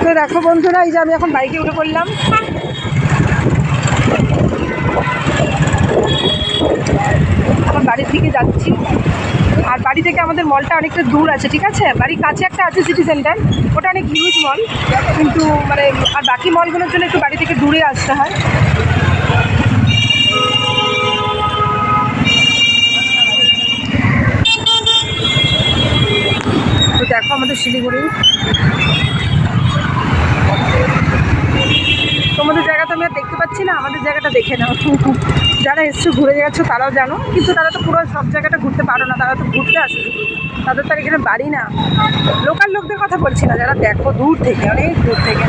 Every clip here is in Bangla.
তো দেখো বন্ধুরা, এই যে আমি এখন বাইকে উঠে পড়লাম। এখন বাড়ির দিকে যাচ্ছি। আর বাড়ি থেকে আমাদের মলটা অনেকটা দূর আছে, ঠিক আছে। বাড়ির কাছে একটা আছে সিটি সেন্টার, ওটা অনেক হিউজ মল, কিন্তু মানে আর বাকি মলগুলোর জন্য একটু বাড়ি থেকে দূরে আসতে হয়। তো দেখো আমাদের শিলিগুড়ি, তোমাদের জায়গা তো আমি আর দেখতে পাচ্ছি না, আমাদের জায়গাটা দেখে নাও। যারা এসছে ঘুরে যাচ্ছ তারাও জানো, কিন্তু তারা তো পুরো সব জায়গাটা ঘুরতে পারো না, তারা তো ঘুরতে আসে, তাদের তো এখানে বাড়ি না। লোকাল লোকদের কথা বলছি না, যারা দেখো দূর থেকে, অনেক দূর থেকে।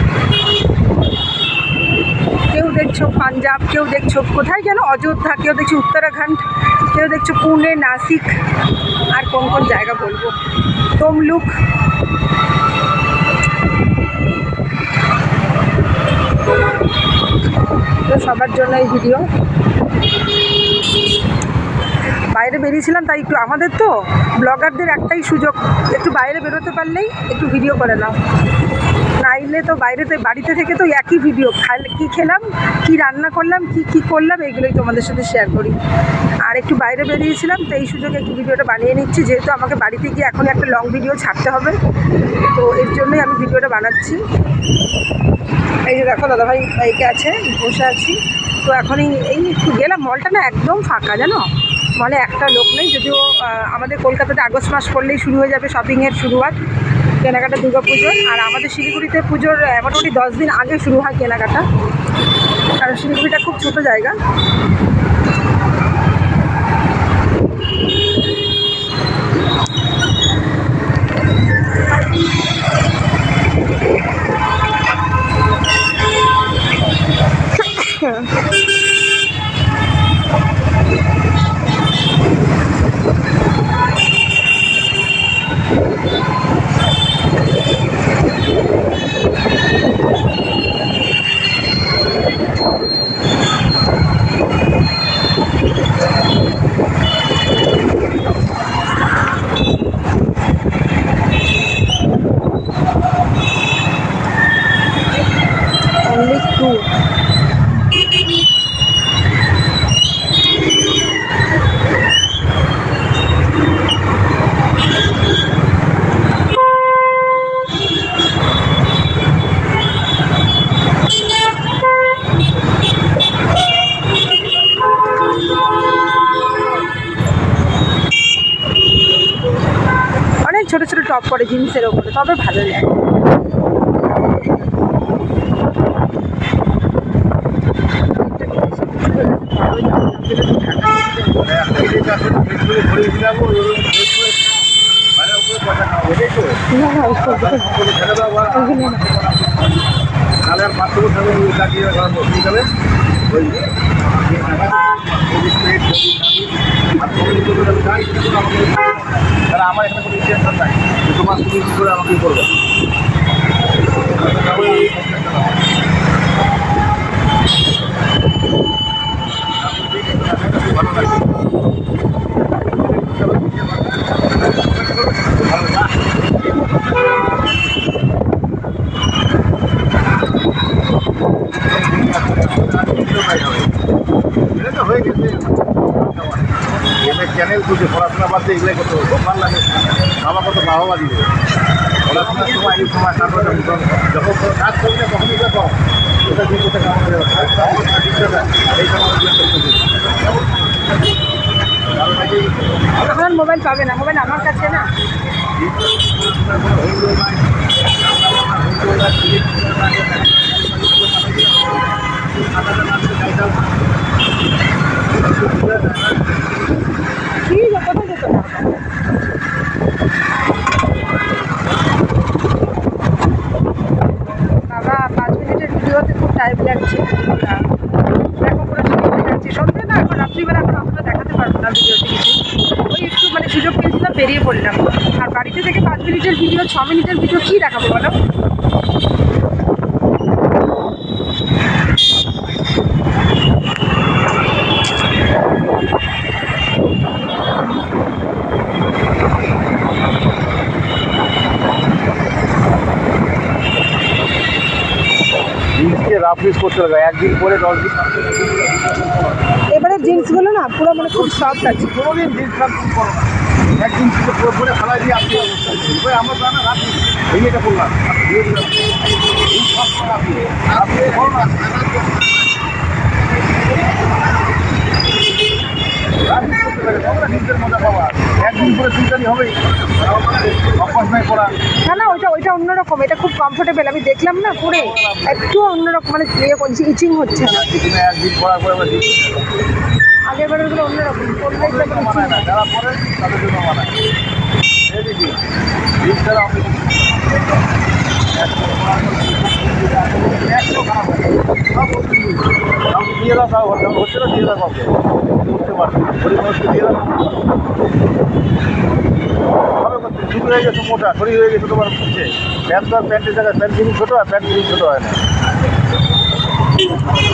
কেউ দেখছো পাঞ্জাব, কেউ দেখছো কোথায় যেন অযোধ্যা, কেউ দেখছো উত্তরাখণ্ড, কেউ দেখছো পুনে, নাসিক, আর কোন কোন জায়গা বলবো, তমলুক। তো সবার জন্য এই ভিডিও। বাইরে বেরিয়েছিলাম, তাই একটু আমাদের তো ব্লগারদের একটাই সুযোগ, একটু বাইরে বেরোতে পারলেই একটু ভিডিও করে নাও, নাইলে তো বাড়িতে থেকে তো একই ভিডিও, কী খেলাম, কী রান্না করলাম, কী করলাম, এইগুলোই তোমাদের সাথে শেয়ার করি। আর একটু বাইরে বেরিয়েছিলাম, তো এই সুযোগে একটু ভিডিওটা বানিয়ে নিচ্ছি, যেহেতু আমাকে বাড়িতে গিয়ে এখন একটা লং ভিডিও ছাড়তে হবে, তো এর জন্যই আমি ভিডিওটা বানাচ্ছি। এই যে দেখো দাদাভাই বাইকে আছে, বসে আছি। তো এখনই এই একটু গেলাম, মলটা না একদম ফাঁকা জানো, মলে একটা লোক নেই। যদিও আমাদের কলকাতাতে আগস্ট মাস পড়লেই শুরু হয়ে যাবে শপিংয়ের শুরুয়াত, কেনাকাটা দুর্গা পুজোর। আর আমাদের শিলিগুড়িতে পুজোর মোটামুটি 10 দিন আগে শুরু হয় কেনাকাটা, কারণ শিলিগুড়িটা খুব ছোটো জায়গা। ছোটো ছোটো টপ পরে জিন্সের ওপরে, তবে ভালো লাগে। আমার এখানে কোনো ইন্টেনশন নাই, তোমার তুমি কী করে আমাকে করবে। ভালো লাগে হয়ে গেছে। চ্যানেল খুঁজে পড়াশোনা বাদ দিয়ে এগুলোই করতে হবে, খুব ভালো লাগে। আমার কত বাহবা দিবে পড়াশোনার সময়, এই সময় তারপরে যখন কাজ করবে তখনই দেখো ওটা দিয়ে কোথায় কাম করে এই সময় এখন মোবাইল পাবে না, মোবাইল আমার কাছে না। ঠিক আছে, কোথায় যেত না বাবা, 5 মিনিটের ভিডিওতে খুব টাইম লাগছে। দেখো পুরো শিখে যাচ্ছি, সন্ধ্যে না, এখন রাত্রিবেলা এখন অতটা দেখাতে পারবো না ভিডিওতে কিছু। ওই একটু মানে সুযোগ পেয়েছিলাম, বেরিয়ে পড়লাম। আর বাড়িতে থেকে 5 মিনিটের ভিডিও, 6 মিনিটের ভিডিও কী দেখাবো বলো। রাফ ইউজ করতে হবে, একদিন পরে 10 দিন এবারে জিন্সগুলো না পুরো মানে খুব সফট আছে। কোনোদিন জিন্স প্যান্ট করো না, একদিন শুধু পরে ফেলাই দিয়ে আপনি অবস্থা এবার আমরা জানা রাখি এই এটা বললাম আপনি বলো না নিজের মজা পাওয়া একদিন পরে চুলকানি হবেই, অভ্যাস নাই করা। না না ওইটা অন্যরকম, এটা খুব কমফোর্টেবল, আমি দেখলাম না পরে একটু অন্যরকম মানে ইয়ে করছি, ইচিং হচ্ছে না। একদিন পরার পরে আমরা আগের বারের অন্যরকম পরলেই তো আমার মানায় না, যারা পরে তাদের জন্য মানায়। এই দেখি জিন্স ছাড়া আপনি দিয়ে দাও, তাও হচ্ছে না, দিয়ে দাও কাউকে করতে পারবে, গরিব মানুষকে দিয়ে দাও। ভালো করতে শুরু হয়ে গেছে মোটা, শরীর হয়ে গেছে তোমার হচ্ছে প্যান্ট তো আর প্যান্টের জায়গায় প্যান্ট জিনিস ছোটো আর প্যান্ট জিনিস ছোটো হয় না।